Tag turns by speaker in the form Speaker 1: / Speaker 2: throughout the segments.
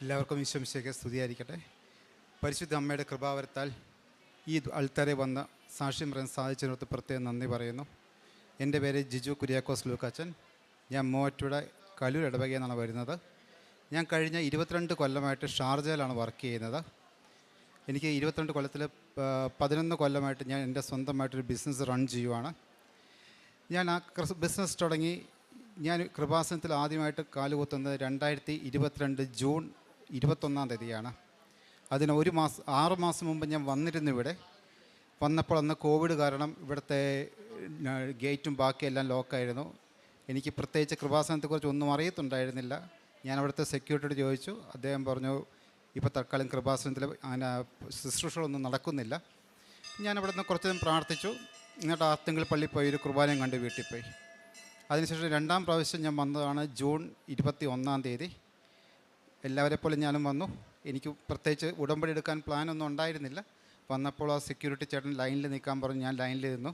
Speaker 1: എല്ലാവർക്കും ഈശ്വമിശിഹായ്ക്ക് സ്തുതിയായിരിക്കട്ടെ. പരിശുദ്ധ അമ്മയുടെ കൃപാവരത്താൽ ഈ ആൾത്താരെ വന്ന് സാക്ഷ്യം പറയാൻ സാധിച്ചതിനോർത്ത് പ്രത്യേകം നന്ദി പറയുന്നു. എൻ്റെ പേര് ജിജു കുര്യാക്കോസ് ലൂക്കാച്ചൻ. ഞാൻ മൂവാറ്റുപുഴ കലൂർ ഇടവകയിൽ നിന്നാണ് വരുന്നത്. ഞാൻ കഴിഞ്ഞ 22 കൊല്ലമായിട്ട് ഷാർജയിലാണ് വർക്ക് ചെയ്യുന്നത്. എനിക്ക് 22 കൊല്ലത്തിൽ 11 കൊല്ലമായിട്ട് ഞാൻ എൻ്റെ സ്വന്തമായിട്ടൊരു ബിസിനസ് റൺ ചെയ്യുവാണ്. ഞാൻ ആ ബിസിനസ് തുടങ്ങി ഞാൻ കൃപാസനത്തിൽ ആദ്യമായിട്ട് കാലുകുത്തുന്നത് 2022 ജൂൺ 21 തീയതിയാണ്. അതിന് 6 മാസം മുമ്പ് ഞാൻ വന്നിരുന്നു. ഇവിടെ വന്നപ്പോൾ അന്ന് കോവിഡ് കാരണം ഇവിടുത്തെ ഗേറ്റും ബാക്കിയെല്ലാം ലോക്കായിരുന്നു. എനിക്ക് പ്രത്യേകിച്ച് കൃപാസനത്തെക്കുറിച്ച് ഒന്നും അറിയത്തുണ്ടായിരുന്നില്ല. ഞാൻ അവിടുത്തെ സെക്യൂരിറ്റിയോട് ചോദിച്ചു. അദ്ദേഹം പറഞ്ഞു, ഇപ്പോൾ തൽക്കാലം കൃപാസനത്തിൽ അങ്ങനെ ശുശ്രൂഷകളൊന്നും നടക്കുന്നില്ല. ഞാൻ അവിടെ നിന്ന് കുറച്ച് നേരം പ്രാർത്ഥിച്ചു. എന്നിട്ട് ആർത്തിങ്കൾ പള്ളി പോയി ഒരു കുർബാനയും കണ്ട് വീട്ടിൽ പോയി. അതിനുശേഷം 2ാം പ്രാവശ്യം ഞാൻ വന്നതാണ് ജൂൺ 21 തീയതി. എല്ലാവരെ പോലെ ഞാനും വന്നു. എനിക്ക് പ്രത്യേകിച്ച് ഉടമ്പടി എടുക്കാൻ പ്ലാനൊന്നും ഉണ്ടായിരുന്നില്ല. വന്നപ്പോൾ ആ സെക്യൂരിറ്റി ചേട്ടൻ ലൈനിൽ നിൽക്കാൻ പറഞ്ഞു. ഞാൻ ലൈനിൽ നിന്നു.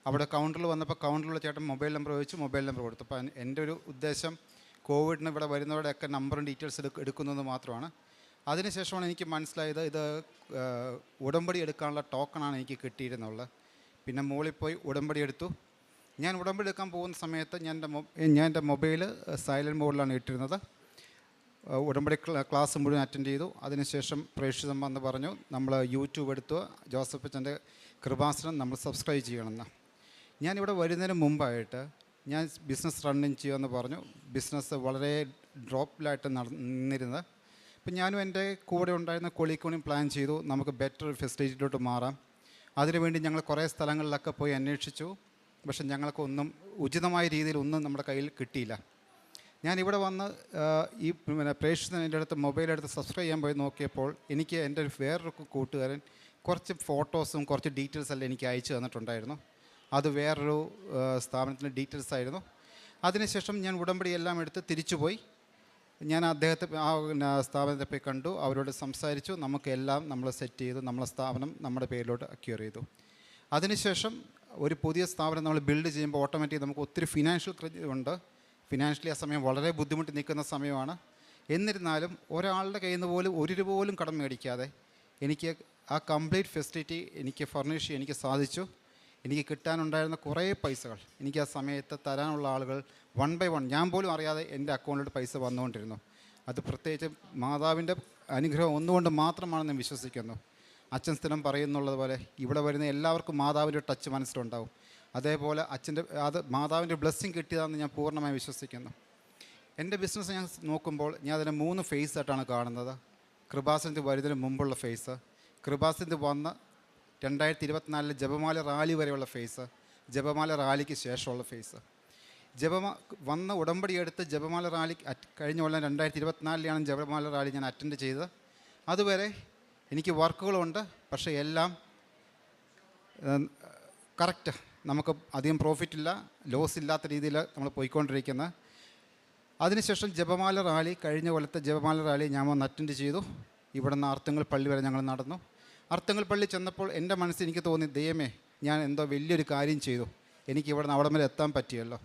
Speaker 1: അവിടെ കൗണ്ടറിൽ വന്നപ്പോൾ കൗണ്ടറിലുള്ള ചേട്ടൻ മൊബൈൽ നമ്പർ ചോദിച്ചു. മൊബൈൽ നമ്പർ കൊടുത്തു. അപ്പോൾ എൻ്റെ ഒരു ഉദ്ദേശം കോവിഡിന് ഇവിടെ വരുന്നവരുടെയൊക്കെ നമ്പറും ഡീറ്റെയിൽസ് എടുക്കുന്നത് മാത്രമാണ്. അതിനുശേഷമാണ് എനിക്ക് മനസ്സിലായത് ഇത് ഉടമ്പടി എടുക്കാനുള്ള ടോക്കണാണ് എനിക്ക് കിട്ടിയിരുന്നുള്ളത്. പിന്നെ മുകളിൽ പോയി ഉടമ്പടി എടുത്തു. ഞാൻ ഉടമ്പടി എടുക്കാൻ പോകുന്ന സമയത്ത് ഞാൻ എൻ്റെ മൊബൈൽ സൈലൻറ്റ് മോഡിലാണ് ഇട്ടിരുന്നത്. ഉടമ്പടി ക്ലാസ് മുഴുവൻ അറ്റൻഡ് ചെയ്തു. അതിനുശേഷം പ്രേക്ഷിതം വന്ന് പറഞ്ഞു, നമ്മൾ യൂട്യൂബ് എടുത്തു, ജോസഫ് അച്ഛൻ്റെ കൃപാസനം നമ്മൾ സബ്സ്ക്രൈബ് ചെയ്യണമെന്ന്. ഞാനിവിടെ വരുന്നതിന് മുമ്പായിട്ട് ഞാൻ ബിസിനസ് റണ്ണിങ് ചെയ്യുമെന്ന് പറഞ്ഞു. ബിസിനസ് വളരെ ഡ്രോപ്പിലായിട്ട് നിന്നിരുന്നത്. അപ്പം ഞാനും എൻ്റെ കൂടെ ഉണ്ടായിരുന്ന കൊളീക്കോണിയും പ്ലാൻ ചെയ്തു, നമുക്ക് ബെറ്റർ ഫെസിലിറ്റിയിലോട്ട് മാറാം. അതിനുവേണ്ടി ഞങ്ങൾ കുറേ സ്ഥലങ്ങളിലൊക്കെ പോയി അന്വേഷിച്ചു. പക്ഷെ ഞങ്ങൾക്കൊന്നും ഉചിതമായ രീതിയിൽ ഒന്നും നമ്മുടെ കയ്യിൽ കിട്ടിയില്ല. ഞാനിവിടെ വന്ന് ഈ പ്രേക്ഷിതൻ എൻ്റെ അടുത്ത് മൊബൈലെടുത്ത് സബ്സ്ക്രൈബ് ചെയ്യാൻ പോയി നോക്കിയപ്പോൾ എനിക്ക് എൻ്റെ വേറൊരു കൂട്ടുകാരൻ കുറച്ച് ഫോട്ടോസും കുറച്ച് ഡീറ്റെയിൽസ് എല്ലാം എനിക്ക് അയച്ചു തന്നിട്ടുണ്ടായിരുന്നു. അത് വേറൊരു സ്ഥാപനത്തിൻ്റെ ഡീറ്റെയിൽസ് ആയിരുന്നു. അതിനുശേഷം ഞാൻ ഉടമ്പടി എല്ലാം എടുത്ത് തിരിച്ചുപോയി. ഞാൻ അദ്ദേഹത്തെ ആ സ്ഥാപനത്തെ പോയി കണ്ടു, അവരോട് സംസാരിച്ചു. നമുക്കെല്ലാം നമ്മൾ സെറ്റ് ചെയ്തു. നമ്മളെ സ്ഥാപനം നമ്മുടെ പേരിലോട്ട് അക്യൂർ ചെയ്തു. അതിനുശേഷം ഒരു പുതിയ സ്ഥാപനം നമ്മൾ ബിൽഡ് ചെയ്യുമ്പോൾ ഓട്ടോമാറ്റിക് നമുക്ക് ഒത്തിരി ഫിനാൻഷ്യൽ ഉണ്ട്. ഫിനാൻഷ്യലി ആ സമയം വളരെ ബുദ്ധിമുട്ടി നിൽക്കുന്ന സമയമാണ്. എന്നിരുന്നാലും ഒരാളുടെ കയ്യിൽ നിന്ന് പോലും 1 രൂപ പോലും കടം മേടിക്കാതെ എനിക്ക് ആ കംപ്ലീറ്റ് ഫെസിലിറ്റി എനിക്ക് ഫർണിഷ് ചെയ്യാൻ എനിക്ക് സാധിച്ചു. എനിക്ക് കിട്ടാനുണ്ടായിരുന്ന കുറേ പൈസകൾ എനിക്ക് ആ സമയത്ത് തരാനുള്ള ആളുകൾ 1 by 1 ഞാൻ പോലും അറിയാതെ എൻ്റെ അക്കൗണ്ടിലോട്ട് പൈസ വന്നുകൊണ്ടിരുന്നു. അത് പ്രത്യേകിച്ച് മാതാവിൻ്റെ അനുഗ്രഹം ഒന്നുകൊണ്ട് മാത്രമാണെന്ന് ഞാൻ വിശ്വസിക്കുന്നു. അച്ഛൻ സ്ഥിരം പറയുന്നുള്ളത് പോലെ ഇവിടെ വരുന്ന എല്ലാവർക്കും മാതാവിൻ്റെ ടച്ച് മനസ്സിലുണ്ടാവും. അതേപോലെ അത് മാതാവിൻ്റെ ബ്ലെസ്സിങ് കിട്ടിയതാണെന്ന് ഞാൻ പൂർണ്ണമായി വിശ്വസിക്കുന്നു. എൻ്റെ ബിസിനസ് ഞാൻ നോക്കുമ്പോൾ ഞാൻ അതിനെ 3 ഫേസായിട്ടാണ് കാണുന്നത്. കൃപാസനത്തിൽ വരുന്നതിന് മുമ്പുള്ള ഫേസ്, കൃപാസനത്തിൽ വന്ന് 2024 ജപമാല റാലി വരെയുള്ള ഫേസ്, ജപമാല റാലിക്ക് ശേഷമുള്ള ഫേസ്. വന്ന ഉടമ്പടി എടുത്ത് ജപമാല റാലി കഴിഞ്ഞ കൊല്ലം 2024 ജപമാല റാലി ഞാൻ അറ്റൻഡ് ചെയ്തത്. അതുവരെ എനിക്ക് വർക്കുകളുണ്ട്, പക്ഷേ എല്ലാം കറക്റ്റ്, നമുക്ക് അധികം പ്രോഫിറ്റില്ല, ലോസ് ഇല്ലാത്ത രീതിയിൽ നമ്മൾ പോയിക്കൊണ്ടിരിക്കുന്നത്. അതിനുശേഷം ജപമാല റാലി, കഴിഞ്ഞ കൊല്ലത്തെ ജപമാല റാലി ഞാൻ വന്ന് അറ്റൻഡ് ചെയ്തു. ഇവിടെ നിന്ന് ആർത്തുങ്കൽ പള്ളി വരെ ഞങ്ങൾ നടന്നു. ആർത്തുങ്കൽ പള്ളി ചെന്നപ്പോൾ എൻ്റെ മനസ്സിൽ എനിക്ക് തോന്നി, ദൈവമേ, ഞാൻ എന്തോ വലിയൊരു കാര്യം ചെയ്തു, എനിക്ക് ഇവിടെ നിന്ന് അവിടെ വരെ എത്താൻ പറ്റിയല്ലോ.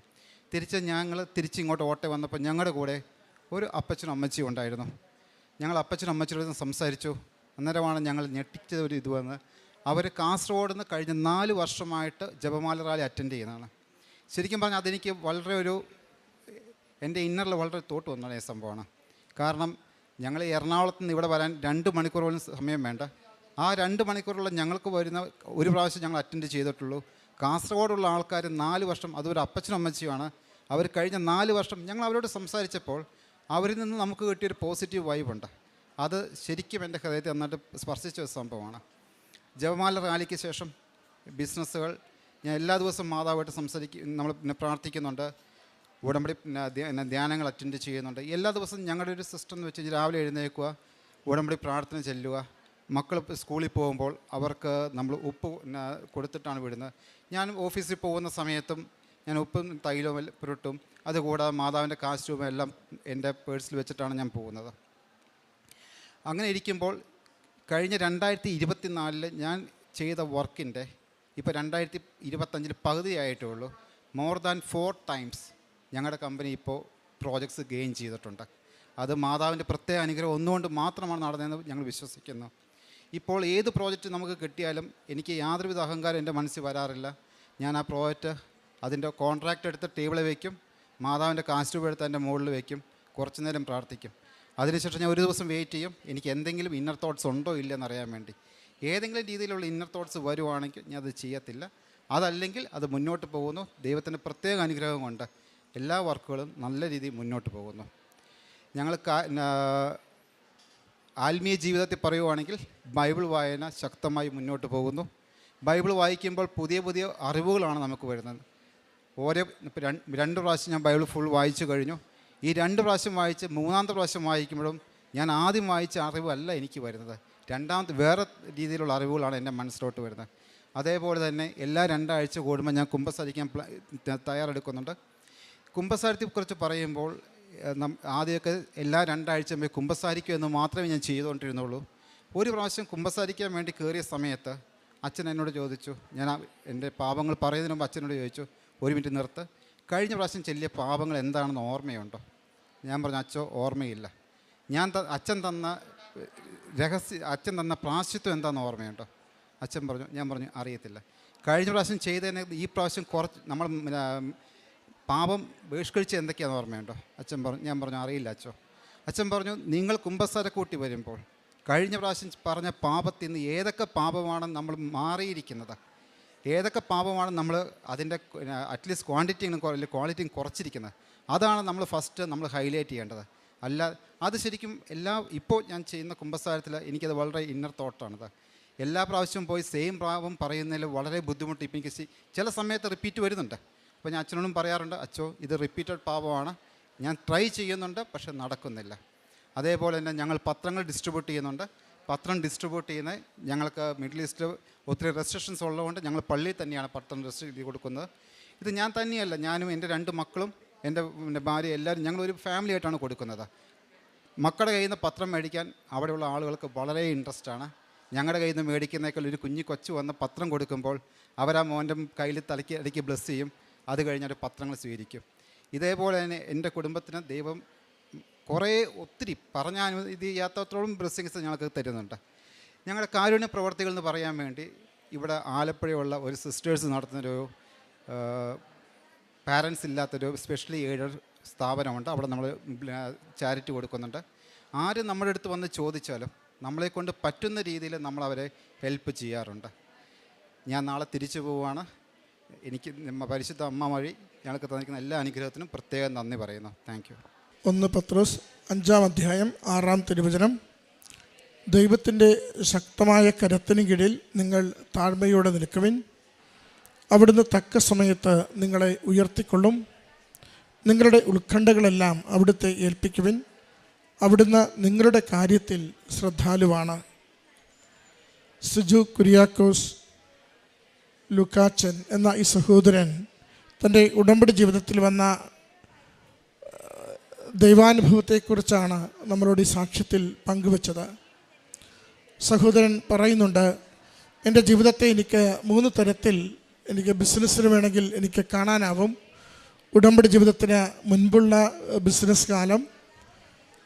Speaker 1: ഞങ്ങൾ തിരിച്ചിങ്ങോട്ട് ഓട്ടെ വന്നപ്പോൾ ഞങ്ങളുടെ കൂടെ ഒരു അപ്പച്ചനും അമ്മച്ചിയും ഉണ്ടായിരുന്നു. ഞങ്ങൾ അപ്പച്ചനും അമ്മച്ചിയോട് സംസാരിച്ചു. അന്നേരമാണ് ഞങ്ങൾ ഞെട്ടിച്ച ഒരു ഇത് വന്ന്, അവർ കാസർഗോഡ് നിന്ന് കഴിഞ്ഞ 4 വർഷമായിട്ട് ജപമാല റാലി അറ്റൻഡ് ചെയ്യുന്നതാണ്. ശരിക്കും പറഞ്ഞാൽ അതെനിക്ക് വളരെ എൻ്റെ ഇന്നറിൽ വളരെ തോട്ട് വന്ന സംഭവമാണ്. കാരണം ഞങ്ങൾ എറണാകുളത്ത് നിന്ന് ഇവിടെ വരാൻ 2 മണിക്കൂർ പോലും സമയം വേണ്ട. ആ 2 മണിക്കൂറുള്ള ഞങ്ങൾക്ക് വരുന്ന ഒരു പ്രാവശ്യം ഞങ്ങൾ അറ്റൻഡ് ചെയ്തിട്ടുള്ളൂ. കാസർഗോഡുള്ള ആൾക്കാർ 4 വർഷം, അതൊരു അപ്പച്ചനും അമ്മച്ചിയുമാണ്. അവർ കഴിഞ്ഞ 4 വർഷം ഞങ്ങൾ അവരോട് സംസാരിച്ചപ്പോൾ അവരിൽ നിന്ന് നമുക്ക് കിട്ടിയൊരു പോസിറ്റീവ് വൈബുണ്ട്. അത് ശരിക്കും എൻ്റെ ഹൃദയത്തെ നന്നായിട്ട് സ്പർശിച്ച ഒരു സംഭവമാണ്. ജപമാല റാലിക്ക് ശേഷം ബിസിനസ്സുകൾ ഞാൻ എല്ലാ ദിവസവും മാതാവായിട്ട് നമ്മൾ പിന്നെ പ്രാർത്ഥിക്കുന്നുണ്ട്. ഉടമ്പടി ധ്യാനങ്ങൾ അറ്റൻഡ് ചെയ്യുന്നുണ്ട്. എല്ലാ ദിവസവും ഞങ്ങളുടെ ഒരു സിസ്റ്റം എന്ന് വെച്ച് രാവിലെ എഴുന്നേൽക്കുക, ഉടമ്പടി പ്രാർത്ഥന ചെല്ലുക. മക്കൾ സ്കൂളിൽ പോകുമ്പോൾ അവർക്ക് നമ്മൾ ഉപ്പ് കൊടുത്തിട്ടാണ് വിടുന്നത്. ഞാൻ ഓഫീസിൽ പോകുന്ന സമയത്തും ഞാൻ ഉപ്പും തൈലവും പുരട്ടും, അതുകൂടാതെ മാതാവിൻ്റെ കാസ്റ്റ്യൂമും എല്ലാം എൻ്റെ പേഴ്സിൽ വെച്ചിട്ടാണ് ഞാൻ പോകുന്നത്. അങ്ങനെ ഇരിക്കുമ്പോൾ കഴിഞ്ഞ 2024 ഞാൻ ചെയ്ത വർക്കിൻ്റെ ഇപ്പോൾ 2025 പകുതിയായിട്ടേ ഉള്ളൂ. മോർ ദാൻ 4 times ഞങ്ങളുടെ കമ്പനി ഇപ്പോൾ പ്രോജക്ട്സ് ഗെയിൻ ചെയ്തിട്ടുണ്ട്. അത് മാതാവിൻ്റെ പ്രത്യേക അനുഗ്രഹം ഒന്നുകൊണ്ട് മാത്രമാണ് നടന്നതെന്ന് ഞങ്ങൾ വിശ്വസിക്കുന്നു. ഇപ്പോൾ ഏത് പ്രോജക്റ്റ് നമുക്ക് കിട്ടിയാലും എനിക്ക് യാതൊരുവിധ അഹങ്കാരം എൻ്റെ മനസ്സിൽ വരാറില്ല. ഞാൻ ആ പ്രോജക്റ്റ് അതിൻ്റെ കോൺട്രാക്റ്റ് എടുത്ത് ടേബിളിൽ വയ്ക്കും, മാതാവിൻ്റെ കാസ്റ്റ് എടുത്ത് എൻ്റെ മുകളിൽ വയ്ക്കും, കുറച്ച് നേരം പ്രാർത്ഥിക്കും. അതിനുശേഷം ഞാൻ ഒരു ദിവസം വെയിറ്റ് ചെയ്യും, എനിക്ക് എന്തെങ്കിലും ഇന്നർ തോട്ട്സ് ഉണ്ടോ ഇല്ലെന്ന് അറിയാൻ വേണ്ടി. ഏതെങ്കിലും രീതിയിലുള്ള ഇന്നർ തോട്ട്സ് വരുവാണെങ്കിൽ ഞാൻ അത് ചെയ്യത്തില്ല. അതല്ലെങ്കിൽ അത് മുന്നോട്ട് പോകുന്നു. ദൈവത്തിൻ്റെ പ്രത്യേക അനുഗ്രഹം കൊണ്ട് എല്ലാ വർക്കുകളും നല്ല രീതിയിൽ മുന്നോട്ട് പോകുന്നു. ഞങ്ങൾ ആത്മീയ ജീവിതത്തിൽ പറയുവാണെങ്കിൽ ബൈബിൾ വായന ശക്തമായി മുന്നോട്ട് പോകുന്നു. ബൈബിൾ വായിക്കുമ്പോൾ പുതിയ പുതിയ അറിവുകളാണ് നമുക്ക് വരുന്നത്. രണ്ട് പ്രാവശ്യം ഞാൻ ബൈബിൾ ഫുൾ വായിച്ചു കഴിഞ്ഞു. ഈ 2 പ്രാവശ്യം വായിച്ച് 3-ാമത്തെ പ്രാവശ്യം വായിക്കുമ്പോഴും ഞാൻ ആദ്യം വായിച്ച അറിവല്ല എനിക്ക് വരുന്നത്. രണ്ടാമത്തെ വേറെ രീതിയിലുള്ള അറിവുകളാണ് എൻ്റെ മനസ്സിലോട്ട് വരുന്നത്. അതേപോലെ തന്നെ എല്ലാ 2 ആഴ്ച കൂടുമ്പോൾ ഞാൻ കുമ്പസാരിക്കാൻ തയ്യാറെടുക്കുന്നുണ്ട്. കുമ്പസാരത്തെക്കുറിച്ച് പറയുമ്പോൾ ആദ്യമൊക്കെ എല്ലാ 2 ആഴ്ച മുമ്പ് കുമ്പസാരിക്കുക എന്ന് മാത്രമേ ഞാൻ ചെയ്തുകൊണ്ടിരുന്നുള്ളൂ. ഒരു പ്രാവശ്യം കുമ്പസാരിക്കാൻ വേണ്ടി കയറിയ സമയത്ത് അച്ഛൻ എന്നോട് ചോദിച്ചു, ഞാൻ എൻ്റെ പാപങ്ങൾ പറയുന്നതിന് മുമ്പ് അച്ഛനോട് ചോദിച്ചു, 1 മിനിറ്റ് നിർത്ത്, കഴിഞ്ഞ പ്രാവശ്യം ചെല്ലിയ പാപങ്ങൾ എന്താണെന്ന് ഓർമ്മയുണ്ടോ? ഞാൻ പറഞ്ഞു, അച്ഛോ ഓർമ്മയില്ല. അച്ഛൻ തന്ന പ്രാശ്ചിത്വം എന്താണെന്ന് ഓർമ്മയുണ്ടോ? ഞാൻ പറഞ്ഞു അറിയത്തില്ല. കഴിഞ്ഞ പ്രാവശ്യം ചെയ്തതിന് ഈ പ്രാവശ്യം നമ്മൾ പാപം ബഹിഷ്കരിച്ച് എന്തൊക്കെയാണെന്ന് ഓർമ്മയുണ്ടോ? ഞാൻ പറഞ്ഞു അറിയില്ല അച്ഛോ. അച്ഛൻ പറഞ്ഞു, നിങ്ങൾ കുമ്പസാരക്കൂട്ടി വരുമ്പോൾ കഴിഞ്ഞ പ്രാവശ്യം പറഞ്ഞ പാപത്തിൽ നിന്ന് ഏതൊക്കെ പാപമാണ് നമ്മൾ മാറിയിരിക്കുന്നത്, ഏതൊക്കെ പാപമാണ് നമ്മൾ അതിൻ്റെ അറ്റ്ലീസ്റ്റ് ക്വാളിറ്റിയും കുറച്ചിരിക്കുന്നത്, അതാണ് നമ്മൾ ഫസ്റ്റ് ഹൈലൈറ്റ് ചെയ്യേണ്ടത്. അല്ല, അത് ശരിക്കും ഇപ്പോൾ ഞാൻ ചെയ്യുന്ന കുമ്പസാരത്തിൽ എനിക്കത് വളരെ ഇന്നർ തോട്ടാണത്. എല്ലാ പ്രാവശ്യവും പോയി സെയിം പാപം പറയുന്നതിൽ വളരെ ബുദ്ധിമുട്ട് ഇപ്പം എനിക്ക് ചില സമയത്ത് റിപ്പീറ്റ് വരുന്നുണ്ട്. അപ്പോൾ ഞാൻ അച്ഛനോടും പറയാറുണ്ട്, അച്ഛോ ഇത് റിപ്പീറ്റഡ് പാപമാണ്, ഞാൻ ട്രൈ ചെയ്യുന്നുണ്ട് പക്ഷെ നടക്കുന്നില്ല. അതേപോലെ തന്നെ ഞങ്ങൾ പത്രങ്ങൾ ഡിസ്ട്രിബ്യൂട്ട് ചെയ്യുന്നുണ്ട്. പത്രം ഡിസ്ട്രിബ്യൂട്ട് ചെയ്യുന്നത് ഞങ്ങൾക്ക് മിഡിൽ ഈസ്റ്റിൽ ഒത്തിരി റെസ്ട്രിക്ഷൻസ് ഉള്ളതുകൊണ്ട് ഞങ്ങൾ പള്ളിയിൽ തന്നെയാണ് പത്രം ഡിസ്ട്രിബ്യൂട്ട് കൊടുക്കുന്നത്. ഇത് ഞാൻ തന്നെയല്ല, ഞാനും എൻ്റെ 2 മക്കളും എൻ്റെ ഭാര്യ എല്ലാവരും ഞങ്ങളൊരു ഫാമിലി ആയിട്ടാണ് കൊടുക്കുന്നത്. മക്കളുടെ കയ്യിൽ നിന്ന് പത്രം മേടിക്കാൻ അവിടെയുള്ള ആളുകൾക്ക് വളരെ ഇൻട്രസ്റ്റാണ്. ഞങ്ങളുടെ കയ്യിൽ നിന്ന് മേടിക്കുന്നേക്കാൾ ഒരു കൊച്ചു വന്ന് പത്രം കൊടുക്കുമ്പോൾ അവരാ മോൻ്റെ കയ്യിൽ ഇടയ്ക്ക് ബ്ലെസ് ചെയ്യും. അത് കഴിഞ്ഞാൽ പത്രങ്ങൾ സ്വീകരിക്കും. ഇതേപോലെ തന്നെ എൻ്റെ കുടുംബത്തിന് ദൈവം ഒത്തിരി പറഞ്ഞാൽ ഇത് ചെയ്യാത്തത്തോളം ബ്ലെസ്സിങ്സ് ഞങ്ങൾക്ക് തരുന്നുണ്ട്. ഞങ്ങളുടെ കാരുണ്യ പ്രവർത്തികൾ എന്ന് പറയാൻ വേണ്ടി ഇവിടെ ആലപ്പുഴയുള്ള ഒരു സിസ്റ്റേഴ്സ് നടത്തുന്നൊരു പാരൻസ് ഇല്ലാത്തൊരു സ്പെഷ്യലി എയ്ഡഡ് സ്ഥാപനമുണ്ട്. അവിടെ നമ്മൾ ചാരിറ്റി കൊടുക്കുന്നുണ്ട്. ആരും നമ്മുടെ അടുത്ത് വന്ന് ചോദിച്ചാലും നമ്മളെക്കൊണ്ട് പറ്റുന്ന രീതിയിൽ നമ്മളവരെ ഹെൽപ്പ് ചെയ്യാറുണ്ട്. ഞാൻ നാളെ തിരിച്ചു പോവുകയാണ്. എനിക്ക് പരിശുദ്ധ അമ്മ വഴി ഞങ്ങൾക്ക് തന്നിരിക്കുന്ന എല്ലാ അനുഗ്രഹത്തിനും പ്രത്യേകം നന്ദി പറയുന്നു. Thank you.
Speaker 2: 1 പത്രോസ് 5-ാം അധ്യായം 6-ാം തിരുവചനം. ദൈവത്തിൻ്റെ ശക്തമായ കരത്തിന് കീഴിൽ നിങ്ങൾ താഴ്മയോടെ നിൽക്കുവിൻ. അവിടുന്ന് തക്ക സമയത്ത് നിങ്ങളെ ഉയർത്തിക്കൊള്ളും. നിങ്ങളുടെ ഉത്കണ്ഠകളെല്ലാം അവിടുത്തെ ഏൽപ്പിക്കുവിൻ. അവിടുന്ന് നിങ്ങളുടെ കാര്യത്തിൽ ശ്രദ്ധാലുവാണ്. സിജു കുര്യാക്കോസ് ലൂക്കാച്ചൻ എന്ന ഈ സഹോദരൻ തൻ്റെ ഉടമ്പടി ജീവിതത്തിൽ വന്ന ദൈവാനുഭവത്തെക്കുറിച്ചാണ് നമ്മളോട് ഈ സാക്ഷ്യത്തിൽ പങ്കുവച്ചത്. സഹോദരൻ പറയുന്നുണ്ട്, എൻ്റെ ജീവിതത്തെ എനിക്ക് 3 തരത്തിൽ എനിക്ക് ബിസിനസ്സിന് വേണമെങ്കിൽ എനിക്ക് കാണാനാവും. ഉടമ്പടി ജീവിതത്തിന് മുൻപുള്ള ബിസിനസ് കാലം,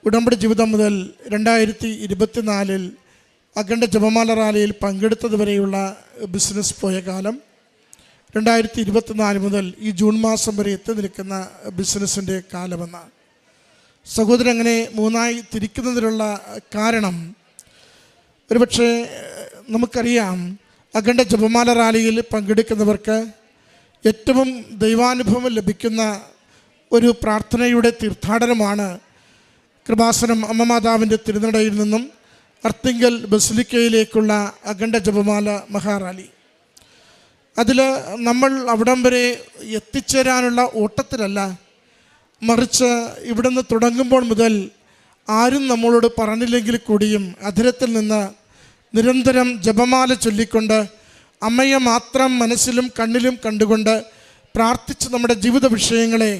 Speaker 2: ഉടമ്പടി ജീവിതം മുതൽ 2024 അഖണ്ഡ ജപമാല റാലിയിൽ പങ്കെടുത്തതുവരെയുള്ള ബിസിനസ് പോയ കാലം, 2024 മുതൽ ഈ ജൂൺ മാസം വരെ എത്തി നിൽക്കുന്ന ബിസിനസ്സിൻ്റെ കാലമെന്ന്. സഹോദരൻ അങ്ങനെ 3ആയി തിരിക്കുന്നതിനുള്ള കാരണം, ഒരുപക്ഷെ നമുക്കറിയാം, അഖണ്ഡ ജപമാല റാലിയിൽ പങ്കെടുക്കുന്നവർക്ക് ഏറ്റവും ദൈവാനുഭവം ലഭിക്കുന്ന ഒരു പ്രാർത്ഥനയുടെ തീർത്ഥാടനമാണ് കൃപാസനം അമ്മമാതാവിൻ്റെ തിരുനടയിൽ നിന്നും അർത്തിങ്കൽ ബസിലിക്കയിലേക്കുള്ള അഖണ്ഡ ജപമാല മഹാറാലി. അതിൽ നമ്മൾ അവിടം വരെ എത്തിച്ചേരാനുള്ള ഓട്ടത്തിലല്ല, മറിച്ച് ഇവിടുന്ന് തുടങ്ങുമ്പോൾ മുതൽ ആരും നമ്മളോട് പറഞ്ഞില്ലെങ്കിൽ കൂടിയും അധരത്തിൽ നിന്ന് നിരന്തരം ജപമാല ചൊല്ലിക്കൊണ്ട് അമ്മയെ മാത്രം മനസ്സിലും കണ്ണിലും കണ്ടുകൊണ്ട് പ്രാർത്ഥിച്ച് നമ്മുടെ ജീവിത വിഷയങ്ങളെ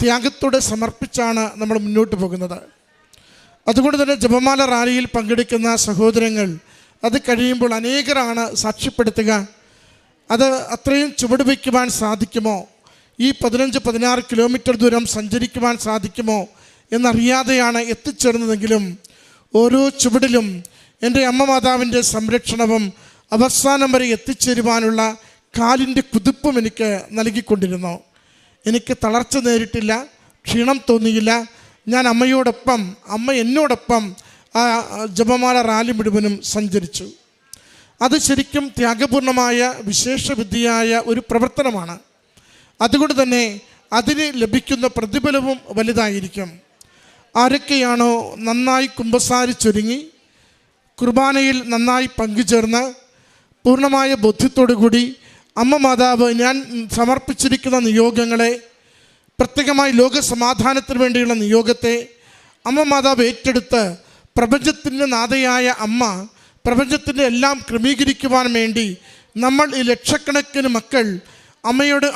Speaker 2: ത്യാഗത്തോടെ സമർപ്പിച്ചാണ് നമ്മൾ മുന്നോട്ട് പോകുന്നത്. അതുകൊണ്ട് തന്നെ ജപമാല റാലിയിൽ പങ്കെടുക്കുന്ന സഹോദരങ്ങൾ അത് കഴിയുമ്പോൾ അനേകരാണ് സാക്ഷ്യപ്പെടുത്തുക. അത് അത്രയും ചുവട് വയ്ക്കുവാൻ സാധിക്കുമോ, ഈ 15-16 കിലോമീറ്റർ ദൂരം സഞ്ചരിക്കുവാൻ സാധിക്കുമോ എന്നറിയാതെയാണ് എത്തിച്ചേർന്നതെങ്കിലും ഓരോ ചുവടിലും എൻ്റെ അമ്മ മാതാവിൻ്റെ സംരക്ഷണവും അവസാനം വരെ എത്തിച്ചേരുവാനുള്ള കാലിൻ്റെ കുതിപ്പും എനിക്ക് നൽകിക്കൊണ്ടിരുന്നു. എനിക്ക് തളർച്ച നേരിട്ടില്ല, ക്ഷീണം തോന്നിയില്ല. ഞാൻ അമ്മയോടൊപ്പം, അമ്മ എന്നോടൊപ്പം ആ ജപമാല റാലി മുഴുവനും സഞ്ചരിച്ചു. അത് ശരിക്കും ത്യാഗപൂർണമായ വിശേഷവിദ്യയായ ഒരു പ്രവർത്തനമാണ്. അതുകൊണ്ട് തന്നെ അതിന് ലഭിക്കുന്ന പ്രതിഫലവും വലുതായിരിക്കും. ആരൊക്കെയാണോ നന്നായി കുമ്പസാരിച്ചൊരുങ്ങി കുർബാനയിൽ നന്നായി പങ്കുചേർന്ന് പൂർണ്ണമായ ബോധ്യത്തോടു കൂടി അമ്മ മാതാവ് ഞാൻ സമർപ്പിച്ചിരിക്കുന്ന നിയോഗങ്ങളെ, പ്രത്യേകമായി ലോക സമാധാനത്തിന് വേണ്ടിയുള്ള നിയോഗത്തെ അമ്മ മാതാവ് ഏറ്റെടുത്ത് പ്രപഞ്ചത്തിൻ്റെ നാഥയായ അമ്മ പ്രപഞ്ചത്തിൻ്റെ എല്ലാം ക്രമീകരിക്കുവാൻ വേണ്ടി നമ്മൾ ഈ ലക്ഷക്കണക്കിന് മക്കൾ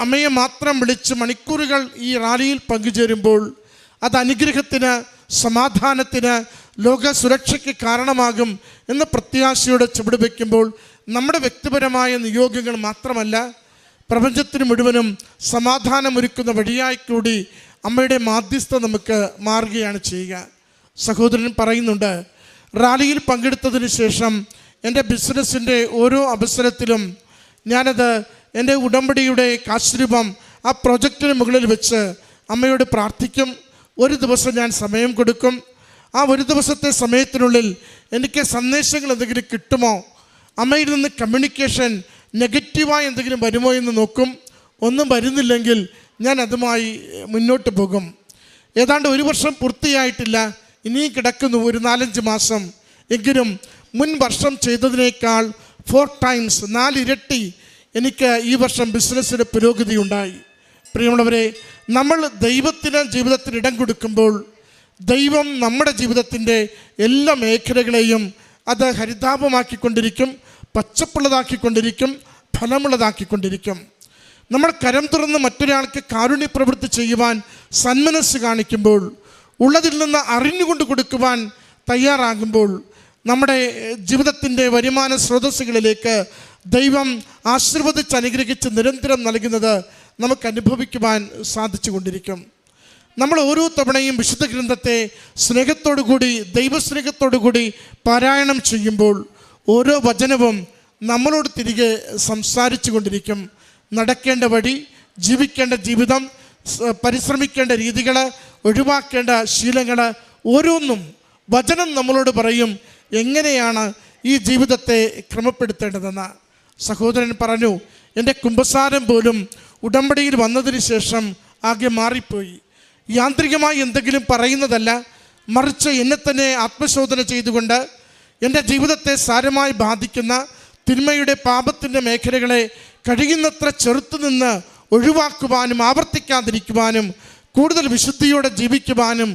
Speaker 2: അമ്മയെ മാത്രം വിളിച്ച് മണിക്കൂറുകൾ ഈ റാലിയിൽ പങ്കുചേരുമ്പോൾ അത് അനുഗ്രഹത്തിന്, സമാധാനത്തിന്, ലോക സുരക്ഷയ്ക്ക് കാരണമാകും എന്ന പ്രത്യാശയോടെ ചുവട് വയ്ക്കുമ്പോൾ നമ്മുടെ വ്യക്തിപരമായ നിയോഗങ്ങൾ മാത്രമല്ല, പ്രപഞ്ചത്തിന് മുഴുവനും സമാധാനമൊരുക്കുന്ന വഴിയായി കൂടി അമ്മയുടെ മാധ്യസ്ഥ നമുക്ക് മാറുകയാണ് ചെയ്യുക. സഹോദരൻ പറയുന്നുണ്ട്, റാലിയിൽ പങ്കെടുത്തതിന് ശേഷം എൻ്റെ ബിസിനസ്സിൻ്റെ ഓരോ അവസരത്തിലും ഞാനത് എൻ്റെ ഉടമ്പടിയുടെ കാശ്രൂപം ആ പ്രൊജക്റ്റിന് മുകളിൽ വെച്ച് അമ്മയോട് പ്രാർത്ഥിക്കും. ഒരു ദിവസം ഞാൻ സമയം കൊടുക്കും. ആ ഒരു ദിവസത്തെ സമയത്തിനുള്ളിൽ എനിക്ക് സന്ദേശങ്ങൾ എന്തെങ്കിലും കിട്ടുമോ, അമ്മയിൽ നിന്ന് കമ്മ്യൂണിക്കേഷൻ നെഗറ്റീവായി എന്തെങ്കിലും വരുമോ എന്ന് നോക്കും. ഒന്നും വരുന്നില്ലെങ്കിൽ ഞാൻ അതുമായി മുന്നോട്ട് പോകും. ഏതാണ്ട് 1 വർഷം പൂർത്തിയായിട്ടില്ല, ഇനിയും കിടക്കുന്നു ഒരു 4-5 മാസം. എങ്കിലും മുൻ വർഷം ചെയ്തതിനേക്കാൾ 4 ടൈംസ് 4 ഇരട്ടി എനിക്ക് ഈ വർഷം ബിസിനസ്സിന് പുരോഗതി ഉണ്ടായി. പ്രിയമുള്ളവരെ, നമ്മൾ ദൈവത്തിന് ജീവിതത്തിൽ ഇടം കൊടുക്കുമ്പോൾ ദൈവം നമ്മുടെ ജീവിതത്തിൻ്റെ എല്ലാ മേഖലകളെയും അത് ഹരിതാപമാക്കിക്കൊണ്ടിരിക്കും, പച്ചപ്പുള്ളതാക്കിക്കൊണ്ടിരിക്കും, ഫലമുള്ളതാക്കിക്കൊണ്ടിരിക്കും. നമ്മൾ കരം തുറന്ന് മറ്റൊരാൾക്ക് കാരുണ്യ പ്രവൃത്തി ചെയ്യുവാൻ സന്മനസ് കാണിക്കുമ്പോൾ, ഉള്ളതിൽ നിന്ന് അറിഞ്ഞുകൊണ്ട് കൊടുക്കുവാൻ തയ്യാറാകുമ്പോൾ നമ്മുടെ ജീവിതത്തിൻ്റെ വരുമാന സ്രോതസ്സുകളിലേക്ക് ദൈവം ആശീർവദിച്ച് അനുഗ്രഹിച്ച് നിരന്തരം നൽകുന്നത് നമുക്ക് അനുഭവിക്കുവാൻ സാധിച്ചു കൊണ്ടിരിക്കും. നമ്മൾ ഓരോ തവണയും വിശുദ്ധ ഗ്രന്ഥത്തെ സ്നേഹത്തോടു കൂടി, ദൈവസ്നേഹത്തോടു കൂടി പാരായണം ചെയ്യുമ്പോൾ ഓരോ വചനവും നമ്മളോട് തിരികെ സംസാരിച്ചു കൊണ്ടിരിക്കും. നടക്കേണ്ട വഴി, ജീവിക്കേണ്ട ജീവിതം, പരിശ്രമിക്കേണ്ട രീതികൾ, ഒഴിവാക്കേണ്ട ശീലങ്ങൾ, ഓരോന്നും വചനം നമ്മളോട് പറയും എങ്ങനെയാണ് ഈ ജീവിതത്തെ ക്രമപ്പെടുത്തേണ്ടതെന്ന്. സഹോദരൻ പറഞ്ഞു, എൻ്റെ കുമ്പസാരം പോലും ഉടമ്പടിയിൽ വന്നതിന് ശേഷം ആകെ മാറിപ്പോയി. യാന്ത്രികമായി എന്തെങ്കിലും പറയുന്നതല്ല, മറിച്ച് എന്നെ തന്നെ ആത്മശോധന ചെയ്തുകൊണ്ട് എൻ്റെ ജീവിതത്തെ സാരമായി ബാധിക്കുന്ന തിന്മയുടെ, പാപത്തിൻ്റെ മേഖലകളെ കഴിയുന്നത്ര ചെറുത്തുനിന്ന് ഒഴിവാക്കുവാനും ആവർത്തിക്കാതിരിക്കുവാനും കൂടുതൽ വിശുദ്ധിയോടെ ജീവിക്കുവാനും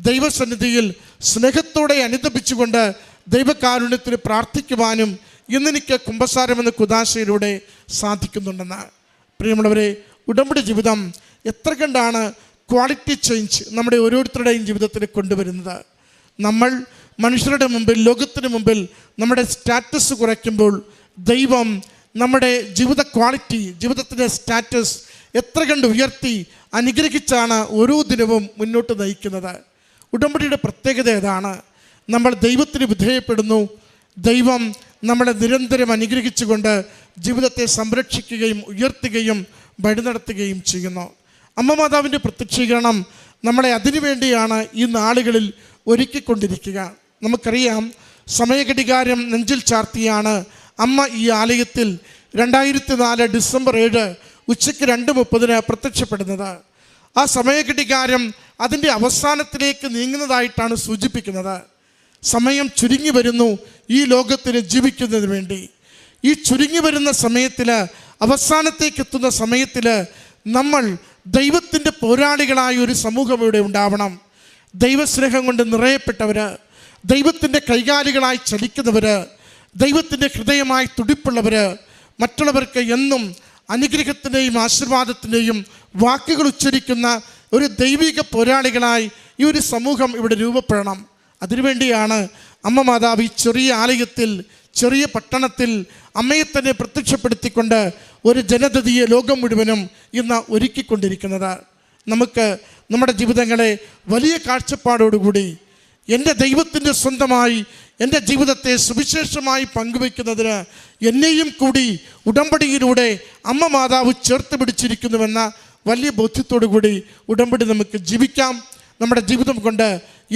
Speaker 2: ദൈവസന്നിധിയിൽ സ്നേഹത്തോടെ അനുദപിച്ചുകൊണ്ട് ദൈവകാരുണ്യത്തിന് പ്രാർത്ഥിക്കുവാനും ഇന്നെനിക്ക് കുമ്പസാരമെന്ന കുദാശയിലൂടെ സാധിക്കുന്നുണ്ടെന്ന്. പ്രിയമുള്ളവരെ, ഉടമ്പടി ജീവിതം എത്ര കണ്ടാണ് ക്വാളിറ്റി ചേഞ്ച് നമ്മുടെ ഓരോരുത്തരുടെയും ജീവിതത്തിൽ കൊണ്ടുവരുന്നത്. നമ്മൾ മനുഷ്യരുടെ മുമ്പിൽ, ലോകത്തിന് മുമ്പിൽ നമ്മുടെ സ്റ്റാറ്റസ് കുറയ്ക്കുമ്പോൾ ദൈവം നമ്മുടെ ജീവിത ക്വാളിറ്റി, ജീവിതത്തിൻ്റെ സ്റ്റാറ്റസ് എത്ര കണ്ട് ഉയർത്തി അനുഗ്രഹിച്ചാണ് ഓരോ ദിനവും മുന്നോട്ട് നയിക്കുന്നത്. ഉടമ്പടിയുടെ പ്രത്യേകത ഏതാണ്? നമ്മൾ ദൈവത്തിന് വിധേയപ്പെടുന്നു, ദൈവം നമ്മളെ നിരന്തരം അനുഗ്രഹിച്ചുകൊണ്ട് ജീവിതത്തെ സംരക്ഷിക്കുകയും ഉയർത്തുകയും വഴി നടത്തുകയും ചെയ്യുന്നു. അമ്മ മാതാവിൻ്റെ പ്രത്യക്ഷീകരണം നമ്മളെ അതിനുവേണ്ടിയാണ് ഈ നാളുകളിൽ ഒരുക്കിക്കൊണ്ടിരിക്കുക. നമുക്കറിയാം, സമയഘടികാരം നെഞ്ചിൽ ചാർത്തിയാണ് അമ്മ ഈ ആലയത്തിൽ 2004 ഡിസംബർ 7 ഉച്ചയ്ക്ക് 2:30 പ്രത്യക്ഷപ്പെടുന്നത്. ആ സമയഘടികാരം അതിൻ്റെ അവസാനത്തിലേക്ക് നീങ്ങുന്നതായിട്ടാണ് സൂചിപ്പിക്കുന്നത്. സമയം ചുരുങ്ങി വരുന്നു ഈ ലോകത്തിന് ജീവിക്കുന്നതിന് വേണ്ടി. ഈ ചുരുങ്ങി വരുന്ന സമയത്തിൽ, അവസാനത്തേക്ക് എത്തുന്ന സമയത്തിൽ നമ്മൾ ദൈവത്തിൻ്റെ പോരാളികളായ ഒരു സമൂഹം ഇവിടെ ഉണ്ടാവണം. ദൈവസ്നേഹം കൊണ്ട് നിറയപ്പെട്ടവർ, ദൈവത്തിൻ്റെ കൈകാലികളായി ചലിക്കുന്നവർ, ദൈവത്തിൻ്റെ ഹൃദയമായി തുടിപ്പുള്ളവർ, മറ്റുള്ളവർക്ക് എന്നും അനുഗ്രഹത്തിൻ്റെയും ആശീർവാദത്തിൻ്റെയും വാക്കുകൾ ഉച്ചരിക്കുന്ന ഒരു ദൈവിക പോരാളികളായി ഈ ഒരു സമൂഹം ഇവിടെ രൂപപ്പെടണം. അതിനുവേണ്ടിയാണ് അമ്മ മാതാവ് ഈ ചെറിയ ആലയത്തിൽ, ചെറിയ പട്ടണത്തിൽ അമ്മയെ തന്നെ പ്രത്യക്ഷപ്പെടുത്തിക്കൊണ്ട് ഒരു ജനതയെ ലോകം മുഴുവനും ഇന്ന് ഒരുക്കിക്കൊണ്ടിരിക്കുന്നത്. നമുക്ക് നമ്മുടെ ജീവിതങ്ങളെ വലിയ കാഴ്ചപ്പാടോടുകൂടി എൻ്റെ ദൈവത്തിൻ്റെ സ്വന്തമായി എൻ്റെ ജീവിതത്തെ സുവിശേഷമായി പങ്കുവയ്ക്കുന്നതിന് എന്നെയും കൂടി ഉടമ്പടിയിലൂടെ അമ്മ മാതാവ് ചേർത്ത് പിടിച്ചിരിക്കുന്നുവെന്ന വലിയ ബോധ്യത്തോടു കൂടി ഉടമ്പടി നമുക്ക് ജീവിക്കാം. നമ്മുടെ ജീവിതം കൊണ്ട്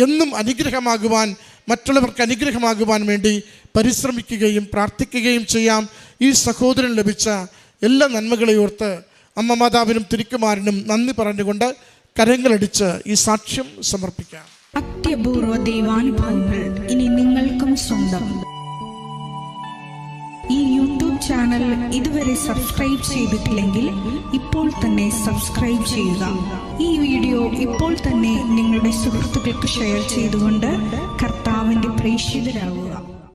Speaker 2: എന്നും അനുഗ്രഹമാകുവാൻ, മറ്റുള്ളവർക്ക് അനുഗ്രഹമാകുവാൻ വേണ്ടി പരിശ്രമിക്കുകയും പ്രാർത്ഥിക്കുകയും ചെയ്യാം. ഈ സഹോദരൻ ലഭിച്ച എല്ലാ നന്മകളെ ഓർത്ത് അമ്മ മാതാവിനും തിരുക്കുമാരനും നന്ദി പറഞ്ഞുകൊണ്ട് കരങ്ങളടിച്ച് ഈ സാക്ഷ്യം സമർപ്പിക്കാം.
Speaker 3: അത്യപൂർവ ദൈവാനുഭവങ്ങൾ ഇനി നിങ്ങൾക്കും സ്വന്തം. ഈ യൂട്യൂബ് ചാനൽ ഇതുവരെ സബ്സ്ക്രൈബ് ചെയ്തിട്ടില്ലെങ്കിൽ ഇപ്പോൾ തന്നെ സബ്സ്ക്രൈബ് ചെയ്യുക. ഈ വീഡിയോ ഇപ്പോൾ തന്നെ നിങ്ങളുടെ സുഹൃത്തുക്കൾക്ക് ഷെയർ ചെയ്തുകൊണ്ട് കർത്താവിൻ്റെ പ്രേക്ഷിതരാകുക.